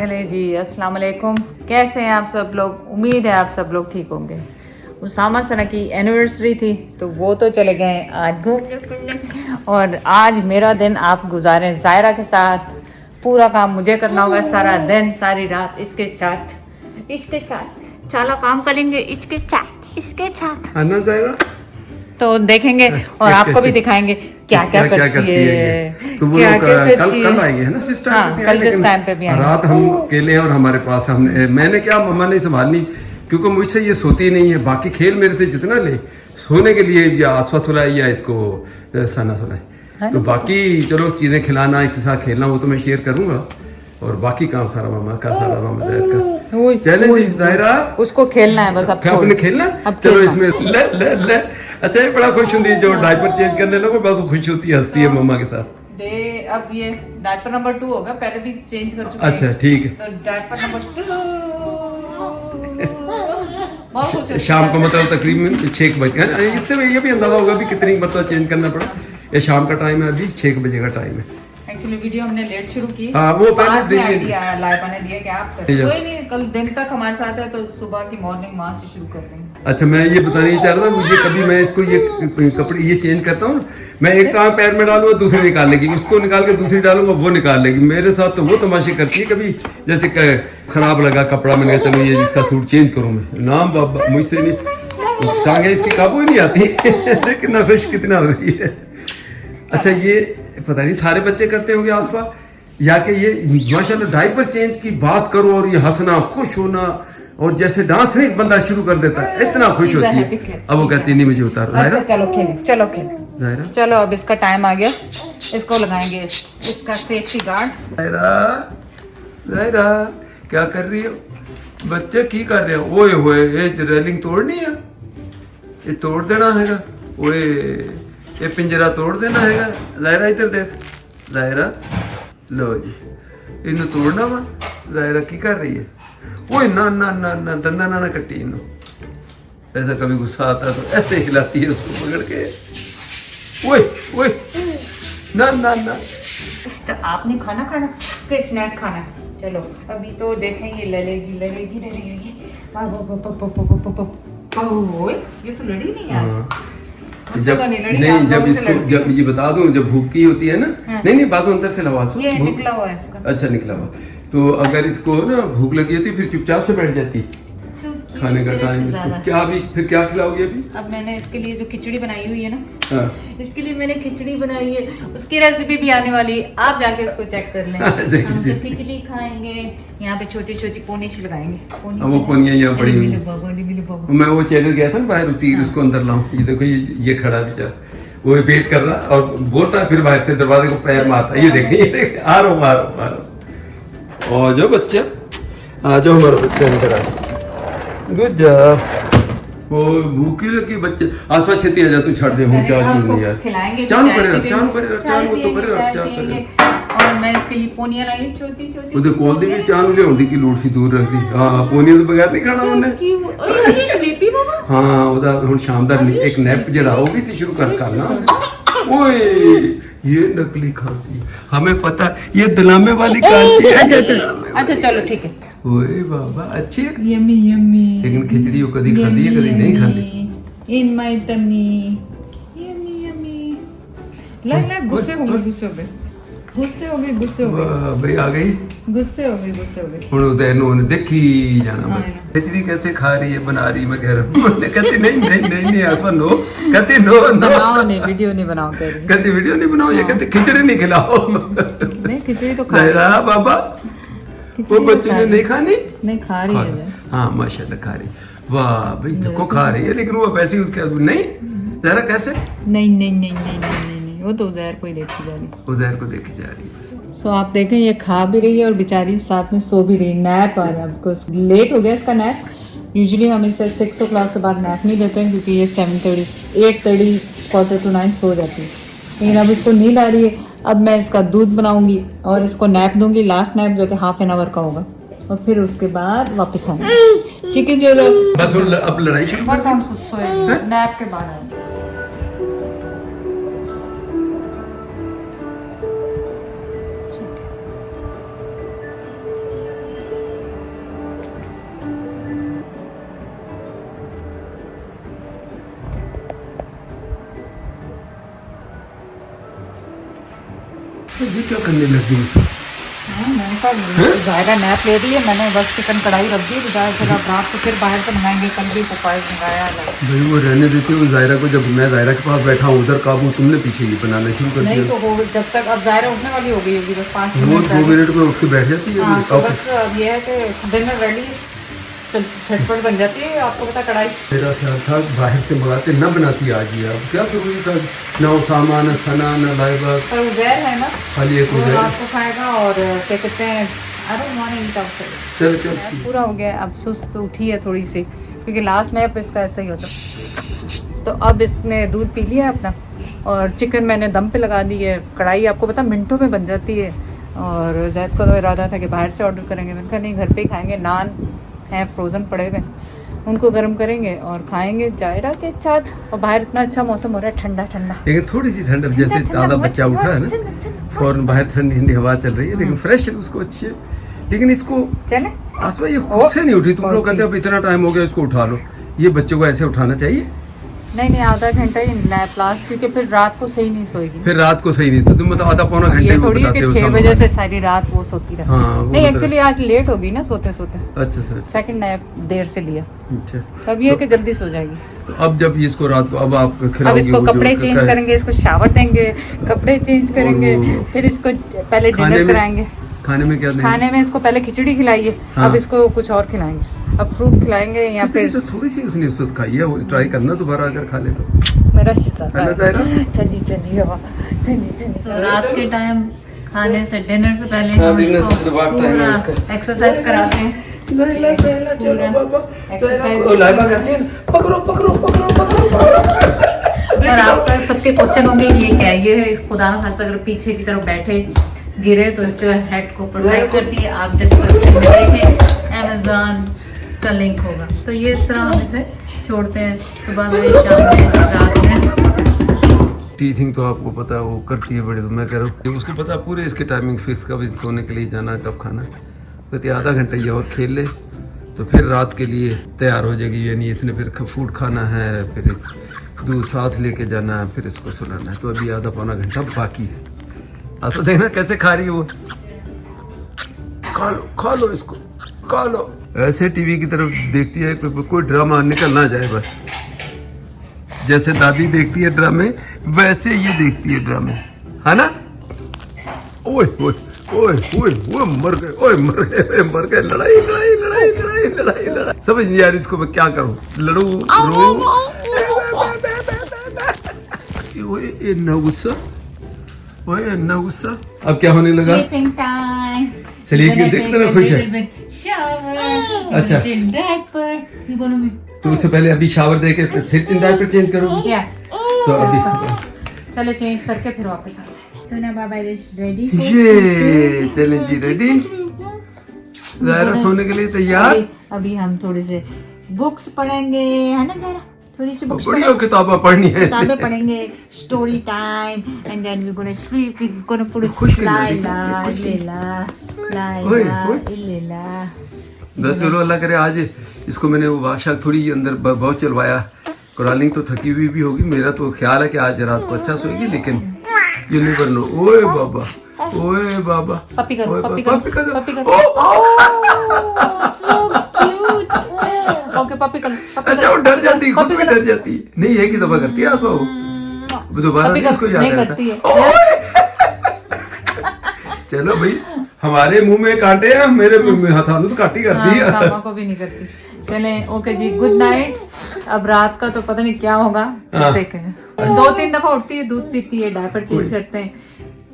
चले जी, अस्सलाम वालेकुम। कैसे हैं आप सब लोग? उम्मीद है आप सब लोग ठीक होंगे। उसामा सना की एनिवर्सरी थी तो वो तो चले गए आज घूमने फिरने, और आज मेरा दिन आप गुजारें ज़ायरा के साथ। पूरा काम मुझे करना होगा, सारा दिन सारी रात इसके साथ चाला काम करेंगे, इसके साथ आना जाएगा तो देखेंगे और आपको भी दिखाएंगे क्या करती है। तो वो लोग कल आएंगे है ना, जिस टाइम पे कल जिस टाइम पे भी आएंगे। रात हम अकेले हैं और हमारे पास मैंने क्या, मम्मा ने संभालनी, क्योंकि मुझसे ये सोती नहीं है। बाकी खेल मेरे से जितना ले, सोने के लिए या आसपास सुलाए या इसको सना सुलाए, तो बाकी चलो चीजें खिलाना, एक साथ खेलना वो तो मैं शेयर करूंगा, और बाकी काम सारा मामा का, सारा मामा ज़ैद का। चले जी ज़ाहिरा, उसको खेलना है बस। अब क्या आपने खेलना? चलो इसमें ले। अच्छा ये बड़ा खुश होती है जो डायपर चेंज करने लगो, बहुत खुश होती है, हंसती है मम्मा के साथ। अब ये डायपर नंबर 2 होगा, पहले भी चेंज कर चुके हैं। अच्छा ठीक है, तो डायपर नंबर शाम को मतलब तकरीबन 6 बजे, इससे ये भी अंदाजा होगा भी कितनी मतलब चेंज करना पड़ा। ये शाम का टाइम है, अभी 6 बजे का टाइम है। एक्चुअली वीडियो हमने लेट शुरू की। वो पहले लाइबा ने दिया कि आप कोई नहीं, कल दिन तक हमारे साथ है तो सुबह की मॉर्निंग वहाँ से शुरू कर देंगे। अच्छा मैं ये बताना ही चाह रहा था, मुझे कभी मैं इसको ये कपड़े ये चेंज करता हूँ, मैं एक टांग पैर में डालूंगा दूसरी निकाल लेगी, उसको निकाल के दूसरी डालूंगा वो निकाल लेगी। मेरे साथ तो वो तमाशे करती है, कभी जैसे खराब लगा कपड़ा, मैंने कहा चलो ये इसका सूट चेंज करूँ मैं, नाम बाबा मुझसे नहीं, टांगे इसकी काबू ही नहीं आती लेकिन नफिश कितना हो रही है। अच्छा ये पता नहीं सारे बच्चे करते होंगे आसपास, या कि ये माशाल्लाह डायपर चेंज की बात करो और ये हंसना, खुश होना, और जैसे डांस एक बंदा शुरू कर देता है, इतना खुश होती है। अब वो कहती नहीं मुझे उतारो। अच्छा, चलो खेले। चलो अब इसका टाइम आ गया, इसको लगाएंगे इसका सेफ्टी गार्ड। ज़ाहिरा क्या कर रही हो? बच्चे की कर रहे हो? ओए होए, ये रेलिंग तोड़नी है, ये तोड़ देना हैगा। ओए ये पिंजरा तोड़ देना हैगा। ज़ाहिरा इधर देख, ज़ाहिरा लो जी इन्हें तोड़ना वा। ज़ाहिरा की कर रही है? ओए ना ना ना ना दंदा ना कट्टी इन्हों। ऐसा कभी गुस्सा आता तो ऐसे हिलाती है उसको पकड़ के। ओए ओए ना ना ना। तो आपने खाना कि स्नैक खाना? चलो अभी तो देखें, ये लड़ेगी। ओए ये तो लड़ी नहीं आज। जब नहीं, जब इसको जब ये बता दूं, जब भूख की होती है ना, नहीं बाजू अंदर से लवास ये निकला हुआ है इसका। अच्छा निकला हुआ, तो अगर इसको ना भूख लगी होती फिर चुपचाप से बैठ जाती खाने का टाइम। इसको क्या अभी फिर क्या खिलाओगे अभी? अब मैंने इसके लिए जो खिचड़ी बनाई हुई है ना, इसके लिए मैंने खिचड़ी बनाई है, उसकी रेसिपी भी आने वाली है, आप जाके उसको चेक कर लें। हम तो खिचड़ी खाएंगे, यहाँ पे छोटी छोटी पोनी छिलकाएंगे। वो पोनियां यहाँ पड़ी हुई हैं। मैं वो चैनल गया था ना बाहर, उसको अंदर लाऊं, ये देखो ये खड़ा बेचारा, वो वेट कर रहा और बोलता है, फिर बाहर से दरवाजे को पैर मारता है। ये देखें आ रहा हूँ। और जो बच्चा आ जाओ, हमारा बच्चा अंदर आ। Good job. वो भूखी लगी बच्चे आसपास छेती आ जा, तू छड़ दे हूं क्या चीज नहीं यार। खिलाएंगे, चालू करे रख। और मैं इसके लिए पोनियां लाई छोटी उधर कोल दी भी चालू ले होंदी की लोड सी दूर रख दी। हां पोनियां तो बगैर नहीं खाना ਉਹਨੇ। ये स्लीपी मामा। हां ਉਹਦਾ ਹੁਣ ਸ਼ਾਮ ਦਾ ਇੱਕ ਨੈਪ ਜਿਹੜਾ ਉਹ ਵੀ ਤੇ ਸ਼ੁਰੂ करना। ओए ये नकली खांसी, हमें पता ये दिलामे वाली खांसी है। अच्छा चलो ठीक है। ओए बाबा अच्छे यम्मी लेकिन खिचड़ी वो कभी खाती है कभी नहीं खाती। इन माय टमी यम्मी लग गुस्से हो गए भाई आ गई, गुस्से हो गए। ਹੁਣ ਉਹਦੇ ਨੂੰ ਦੇਖੀ जाना बस खिचड़ी कैसे खा रही है, बना रही, मैं कह रहा हूँ। कहती नहीं आसमान नो, कहती नो बनाओ नहीं, वीडियो नहीं बनाओ, कहती वीडियो नहीं बनाओ, ये कहती खिचड़ी नहीं खिलाओ। नहीं खिचड़ी तो खा ज़ाहिरा बाबा, वो बच्चों ने नहीं खानी, नहीं खा रही है। हाँ माशाल्लाह खा रही, वाह भाई देखो खा रही है, लेकिन वो वैसे ही उसके नहीं। ज़ाहिरा कैसे? नहीं वो तो उज़ैर को ही देखी जा रही, उज़ैर को देखी जा रही बस। सो आप देखें ये खा भी रही है और बेचारी साथ में सो भी रही। नैप आ रहा है, आपको लेट हो गया इसका नैप। यूजुअली हम इसे 6 o'clock के बाद नैप नहीं देते हैं, क्योंकि ये 7:30 8:30 8:45 सो जाती है। लेकिन अब इसको नींद आ रही है। अब मैं इसका दूध बनाऊंगी और इसको नैप दूंगी, लास्ट नैप जो कि ½ an hour का होगा, और फिर उसके बाद वापस आएंगे। ठीक है जो बस अब लड़ाई शुरू, बस हम सोएंगे नैप के बाद आएंगे। ये क्या करने लग गई? मैंने कहा ज़ायरा नैप ले रही है, मैंने बस चिकन कढ़ाई रख दी, फिर अब रात को फिर बाहर से मंगाएंगे, कल भी पपाया मंगाया। भाई वो रहने देती हो ज़ायरा को, जब मैं ज़ायरा के पास बैठा हूँ उधर काबू, तुमने पीछे ये बनाना शुरू कर नहीं दिया। तो हो जब तक अब ज़ायरा उठने वाली हो गई होगी, बस 5 वो मिनट 2 मिनट में उठ के बैठ जाती है। हाँ, तो बस अब ये है कि डिनर रेडी, झटपट बन जाती है। आपको पता कढ़ाई मेरा ख्याल था बाहर से मंगाते न बनाती आज ही, अब क्या जरूरी था, न वो सामान, न सना, न लाइबा, पर उजैर है ना, खाली एक वो उजैर। रात को खाएगा। और क्या कहते हैं, I don't want to eat outside। चल चल ठीक। पूरा हो गया, अब सुस्त उठी है थोड़ी सी, क्योंकि लास्ट नैप इसका ऐसा ही होता। तो अब इसने दूध पी लिया अपना, और चिकन मैंने दम पे लगा दी है। कढ़ाई आपको पता मिनटों में बन जाती है। और जैद का तो इरादा था कि बाहर से ऑर्डर करेंगे, मैंने कहा नहीं घर पे ही खाएंगे, नान हैं फ्रोज़न पड़े हुए, उनको गर्म करेंगे और खाएंगे ज़ायरा के साथ। और बाहर इतना अच्छा मौसम हो रहा है, ठंडा ठंडा, लेकिन थोड़ी सी ठंड, जैसे ज़्यादा बच्चा उठा है ना, फौरन बाहर ठंडी ठंडी हवा चल रही है, लेकिन फ्रेश है, उसको अच्छी है। लेकिन इसको चले आसमा ये खुद से नहीं उठी, तुम लोग कहते हो अब इतना टाइम हो गया इसको उठा लो, ये बच्चे को ऐसे उठाना चाहिए? नहीं आधा घंटा ही नैप लास्ट, क्योंकि फिर रात को सही नहीं सोएगी। फिर रात को सही नहीं, तो तुम मतलब आधा पौना घंटे ये में थोड़ी है बताते कि हो 6 सामान। बजे से सारी रात वो सोती रहे। हाँ, वो नहीं तो एक्चुअली आज लेट हो गई ना सोते सोते, अच्छा सर, सेकंड नैप देर से लिया, अच्छा। तब ये कि जल्दी सो जाएगी। तो अब जब इसको रात को अब आप अब खिलाओगे, इसको वो जो कपड़े चेंज करेंगे, इसको शावर देंगे, कपड़े चेंज करेंगे, फिर इसको पहले खाने डिनर में कराएंगे। खाने में क्या देंगे? खाने में इसको पहले खिचड़ी खिलाइए, हाँ। अब इसको कुछ और खिलाएंगे, अब फ्रूट खिलाएंगे या खिचड़ी फिर तो थोड़ी सी उसने सुध खाई है, वो ट्राई करना दोबारा अगर खा ले तो। मेरा शिज़ादा है ना ज़ायरा? ठंडी ठंडी हवा, ठंडी ठंडी। रात के टाइम खाने से, डिनर से पहले हाँ, हम डिनर से इसको तो बात टाइम है उसका। पूरा एक्सरसाइज कराते हैं। ज़ायरा ज़ायरा चलो बाबा, एक्सरसाइज ज़ायरा लाइबा करती है, पकड़ो पकड़ो पकड़ो पकड़ो। और आपका सबके क्वेश्चन होंगे ये क्या है, ये खुदा ना खास्ता अगर पीछे की तरफ बैठे गिरे तो इसके हेड को प्रोटेक्ट करती है। आप डिस्क्रिप्शन में देखें, अमेज़न का लिंक होगा। तो ये इस तरह हम इसे छोड़ते हैं, सुबह में, शाम में, रात में। टीथिंग तो आपको पता है वो करती है बड़े, तो मैं कह रहा हूँ उसको पता पूरे इसके टाइमिंग फिक्स, कब सोने के लिए जाना, कब खाना। कहती आधा घंटा ये और खेल ले तो फिर रात के लिए तैयार हो जाएगी, यानी इसने फिर फूड खाना है, फिर दूध साथ लेके जाना है, फिर इसको सुलाना है। तो अभी आधा पौना घंटा बाकी है। ऐसा देखना कैसे खा रही है वो, खा लो इसको, खा लो। ऐसे टीवी की तरफ देखती है, कोई ड्रामा निकल ना जाए बस। जैसे दादी देखती है ड्रामे, वैसे ये देखती है ड्रामे, है ना? ओए ओए ओए ओए ओए मर गए, ओए मर गए, मर गए। लड़ाई लड़ाई लड़ाई लड़ाई लड़ाई लड़ाई, समझ नहीं आ रही इसको मैं क्या करूं, लड़ू रो। ओए इतना गुस्सा, ओए इतना गुस्सा। अब क्या होने लगा? Sleeping time. चलिए क्यों देखते ना खुश है। अच्छा। तो उससे पहले अभी शावर दे के फिर डायपर चेंज करोगी? तो अभी चलो चेंज करके फिर वापस आते हैं। तो ना बाबा रेडी, ये चलें जी, रेडी ज़ायरा सोने के लिए तैयार। अभी हम थोड़े से बुक्स पढ़ेंगे, है ना ज़ायरा? थोड़ी सी बुक्स बढ़िया किताबें पढ़नी है, किताबें पढ़ेंगे, story time, and then we gonna sleep, we gonna put खुश लाइला ओए, लाइला ओए। लाइला। बस चलो अल्लाह करे आज इसको मैंने वो बादशाह थोड़ी अंदर बहुत चलवाया। कुरानिंग तो थकी हुई भी होगी, मेरा तो ख्याल है कि आज रात को अच्छा सोएगी, लेकिन यू नेवर नो। ओए बाबा, ओए बाबा, पप्पी करो, ओए पप्पी बाबा, करो, पप्पी करो, पप्पी करो। ओ, ओके पप्पी करो, अच्छा वो डर जाती है, खुद भी डर जाती है। नहीं एक ही दफा करती है आसमा, वो दोबारा नहीं इसको याद रहता। चलो भाई, हमारे मुंह में कांटे हैं, मेरे मुंह में हथालू तो काटी करती है। सामा को भी नहीं करती। चले ओके जी, गुड नाइट। अब रात का तो पता नहीं क्या होगा, देखेंगे। 2-3 दफा उठती है, दूध पीती है, डायपर चेंज करते हैं,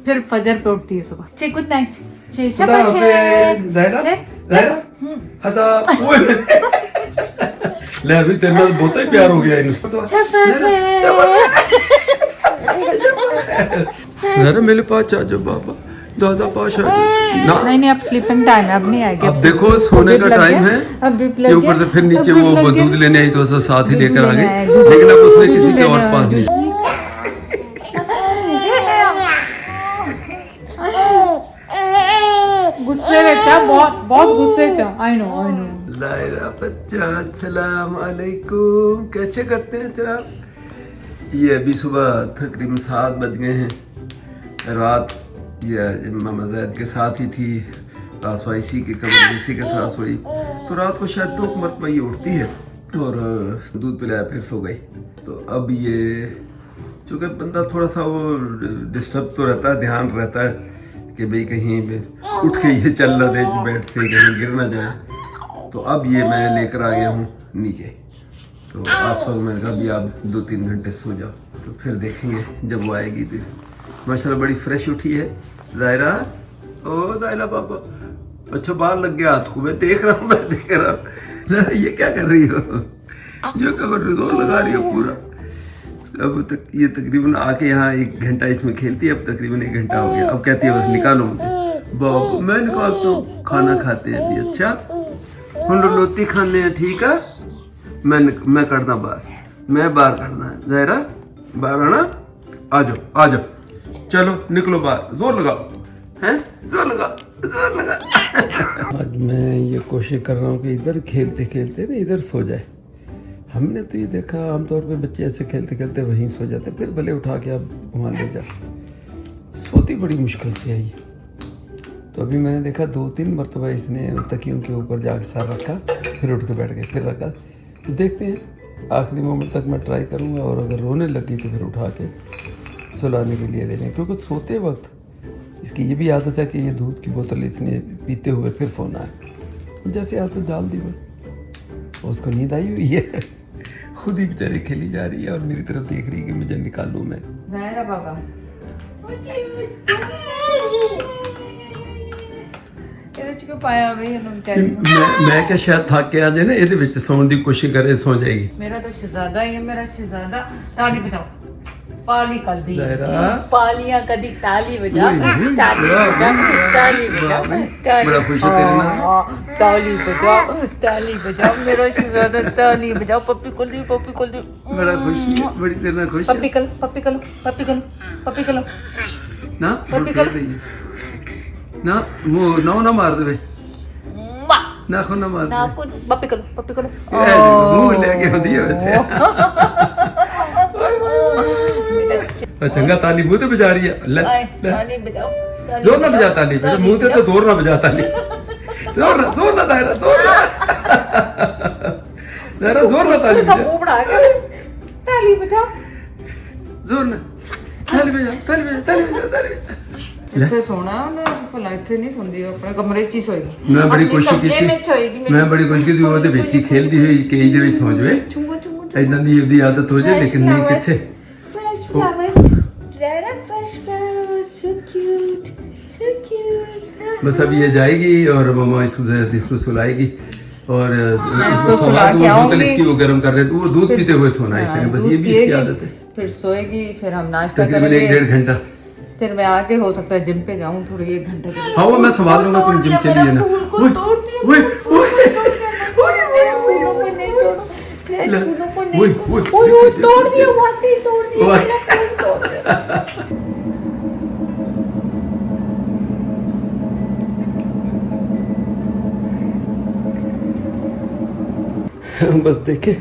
फिर फजर पे उठती है सुबह। चल गुड नाइट। ले अभी तेरे में बहुत ही प्यार हो गया इनको तो। मेरे पास आ जाओ बाबा, दादा पास आ जाओ। नहीं अब स्लीपिंग टाइम है, अब नहीं आएगी। अब देखो सोने का टाइम है, ये ऊपर से फिर नीचे वो दूध लेने आई तो साथ ही लेकर आ गई, लेकिन अब उसने किसी के और पास नहीं। गुस्से में था, बहुत गुस्से था। आई नो लायरा बच्चा, अस्सलाम वालेकुम, कैसे करते हैं सलाम? ये अभी सुबह तकरीबन 7 बज गए हैं, रात ये मामा जैद के साथ ही थी, आसवा इसी के कमरे इसी के साथ सोई। तो रात को शायद 2 मरतबा ये उठती है और दूध पिलाया फिर सो गई। तो अब ये चूँकि बंदा थोड़ा सा वो डिस्टर्ब तो रहता है, ध्यान रहता है कि भाई कहीं उठ के ये चल ना दे बेड से, कहीं गिर ना जाए। तो अब ये मैं लेकर आ गया हूँ नीचे। तो आप सब मैंने कहा अभी आप 2-3 घंटे सो जाओ, तो फिर देखेंगे जब वो आएगी। तो माशाल्लाह बड़ी फ्रेश उठी है ज़ायरा। ओ ज़ायरा पापा, अच्छा बाल लग गया हाथ को, मैं देख रहा हूँ। ये क्या कर रही हो? जो कबर जोर लगा रही हो पूरा। अब तक ये तकरीबन आके यहाँ 1 घंटा इसमें खेलती है, अब तकरीबन 1 घंटा हो गया। अब कहती है बस निकालो मुझे। बाप मैं निकालता हूँ, खाना खाते हैं अभी। अच्छा हम रोटी खाने हैं, ठीक है। मैं करता बाहर, मैं बाहर करना है। ज़ायरा बाहर आना, आ जाओ आ जाओ, चलो निकलो बाहर, जोर लगाओ, हैं जोर लगा। आज मैं ये कोशिश कर रहा हूँ कि इधर खेलते खेलते ना इधर सो जाए। हमने तो ये देखा आमतौर पे बच्चे ऐसे खेलते खेलते वहीं सो जाते, फिर भले उठा के आप वहाँ ले जाओ। सोती बड़ी मुश्किल से आई। तो अभी मैंने देखा 2-3 मरतबा इसने तकियों के ऊपर जाके सर रखा, फिर उठ के बैठ गए, फिर रखा। तो देखते हैं आखिरी मोमेंट तक मैं ट्राई करूँगा, और अगर रोने लगी तो फिर उठा के सुलाने के लिए ले जाएँ। क्योंकि सोते वक्त इसकी ये भी आदत है कि ये दूध की बोतल इसने पीते हुए फिर सोना है। जैसे आदत डाल दी मैं, उसको नींद आई हुई है, खुद ही बेचारी खेली जा रही है और मेरी तरफ देख रही है कि मुझे निकालूं मैं। बाबा पाया मैं क्या शायद थक के आ जाए ना, ये सोने की कोशिश करे, सो जाएगी। मेरा तो शहजादा ही है, मेरा शहजादा। ताली बजाओ, पाली कर दी पालियां कदी, ताली बजा, ताली बजा, बड़ा खुश है तेरे नाल। ताली बजाओ मेरा शहजादा, ताली बजाओ। पप्पी खोल दी, बड़ा खुश है, बड़ी तेरे नाल खुश है। पप्पी कलो ना, पप्पी कलो ना, मुंह ना मार दे, नाखून ना मार दे। पप्पी कलो मुंह लेके होती है वैसे। चंगा ताली मुंह ते बजा रही है। ले ताली बजाओ, जोर ना बजा ताली, बेटा मुंह ते तो जोर ना बजा ताली। जोर ना दायरा, जोर ना दायरा, जोर ना ताली बजा। ताली बजाओ, जोर ना ताली बजा। ਇੱਥੇ ਸੋਣਾ ਉਹਨੇ, ਭਲਾ ਇੱਥੇ ਨਹੀਂ ਸੌਂਦੀ, ਆਪਣੇ ਕਮਰੇ 'ਚ ਹੀ ਸੋਏਗੀ। ਮੈਂ ਬੜੀ ਕੋਸ਼ਿਸ਼ ਕੀਤੀ ਉਹਦੇ ਵਿੱਚ ਹੀ ਖੇਲਦੀ ਹੋਈ ਕੇਜ ਦੇ ਵਿੱਚ ਸੌਂ ਜਾਵੇ, ਇਦਾਂ ਦੀ ਉਹਦੀ ਆਦਤ ਹੋ ਜਾਏ, ਲੇਕਿਨ ਨਹੀਂ ਕਿੱਥੇ। Fresh flower. Zara, fresh flower. So cute. So cute. बस अब ये जाएगी और मम्मा इसको सुलाएगी और इसको सुला के बोतल इसकी वो गर्म कर रहे थे, वो दूध पीते हुए सोना है। बस ये भी इसकी आदत है। फिर सोएगी, फिर हम नाश्ता तकरीबन करेंगे, 1-1.5 घंटा। फिर मैं आके हो सकता है जिम पे जाऊं थोड़ी 1 घंटे के लिए। हाँ वो मैं संभाल लूंगा, तुम जिम चली जाना। बस देखे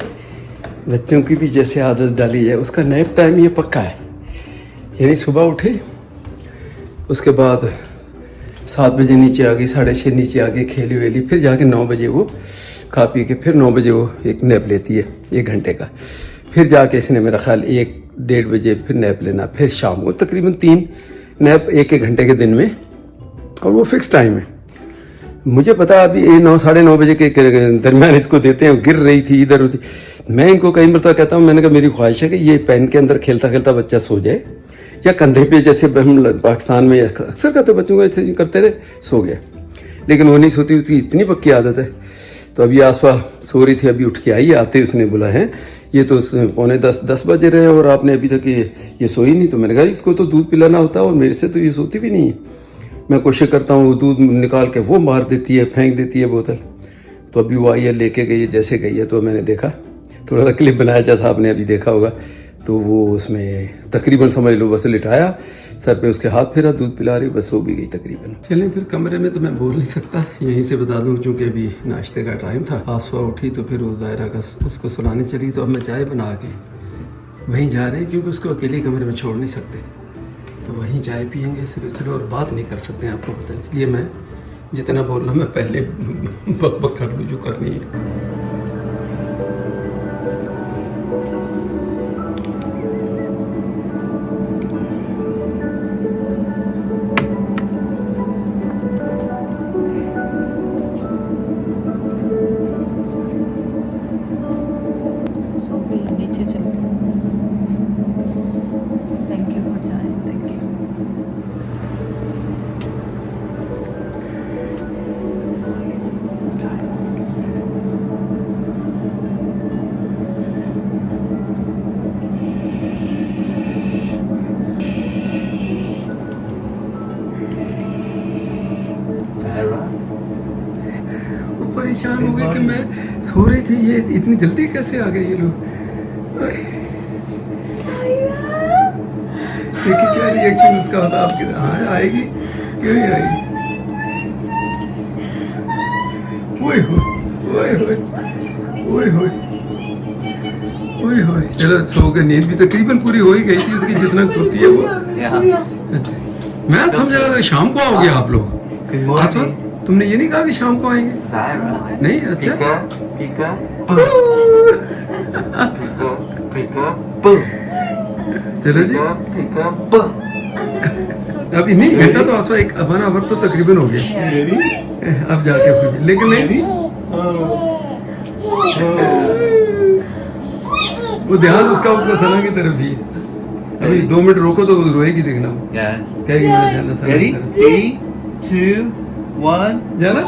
बच्चों की भी जैसे आदत डाली है, उसका नैप टाइम ये पक्का है। यानी सुबह उठे, उसके बाद 7 बजे नीचे आ गई, 6:30 नीचे आ गई, खेली वेली, फिर जाके 9 बजे वो खा पी के फिर 9 बजे वो एक नैप लेती है 1 घंटे का। फिर जाके इसने मेरा ख्याल 1-1.5 बजे फिर नैप लेना, फिर शाम को तकरीबन 3 नैप 1-1 घंटे के दिन में, और वो फिक्स टाइम है। मुझे पता अभी 9-9:30 बजे के दरमियान इसको देते हैं। गिर रही थी इधर उधर। मैं इनको कई मरतबा कहता हूँ, मैंने कहा मेरी ख्वाहिश है कि ये पेन के अंदर खेलता खेलता बच्चा सो जाए, या कंधे पे, जैसे हम पाकिस्तान में अक्सर करते बच्चों को ऐसे करते रहे, सो गया। लेकिन वो नहीं सोती, उसकी इतनी पक्की आदत है। तो अभी आसपा सो रही थी, अभी उठ के आई, आते उसने बोला है ये तो 9:45-10 बजे रहे और आपने अभी तक ये सोई नहीं। तो मैंने कहा इसको तो दूध पिलाना होता है और मेरे से तो ये सोती भी नहीं है। मैं कोशिश करता हूँ, दूध निकाल के वो मार देती है, फेंक देती है बोतल। तो अभी वो आई है, लेके गई है, जैसे गई है तो मैंने देखा, थोड़ा सा क्लिप बनाया, जैसा आपने अभी देखा होगा। तो वो उसमें तकरीबन समझ लो बस लिटाया, सर पे उसके हाथ फेरा, दूध पिला रही, बस सो भी गई तकरीबन। चलें फिर कमरे में तो मैं बोल नहीं सकता, यहीं से बता दूं क्योंकि अभी नाश्ते का टाइम था। आसफा उठी तो फिर वो ज़ायरा का उसको सुलाने चली, तो अब मैं चाय बना के वहीं जा रहे हैं क्योंकि उसको अकेले कमरे में छोड़ नहीं सकते। तो तो वहीं चाय पियेंगे सिलसिले और बात नहीं कर सकते हैं, आपको पता है। इसलिए मैं जितना बोल रहा मैं पहले बक बक कर लूँ जो करनी है। सो भी नीचे चलते हैं। थैंक यू फॉर चाय, थैंक यू। वो परेशान हो गए कि मैं सो रही थी, ये इतनी जल्दी कैसे आ गए ये लोग। देखिए क्या रिएक्शन उसका होता आपके। हाँ आएगी, क्यों नहीं आएगी। ओए होए ओए होए ओए होए ओए होए। चलो सो गए, नींद भी तकरीबन पूरी हो ही गई थी उसकी, जितना सोती है वो। अच्छा, मैं समझ रहा था शाम को आओगे आप लोग। आसवा, तुमने ये नहीं कहा कि शाम को आएंगे? नहीं, अच्छा। चलो जी, अभी नहीं घंटा तो आसवा, एक 1 आवर तो तकरीबन हो गया। अब जाके पूछे, लेकिन नहीं वो ध्यान उसका सना की तरफ ही है। अभी 2 मिनट रोको तो रोएगी, देखना कहेगी मेरा ध्यान सना की तरफ। 3, 2, 1. जाना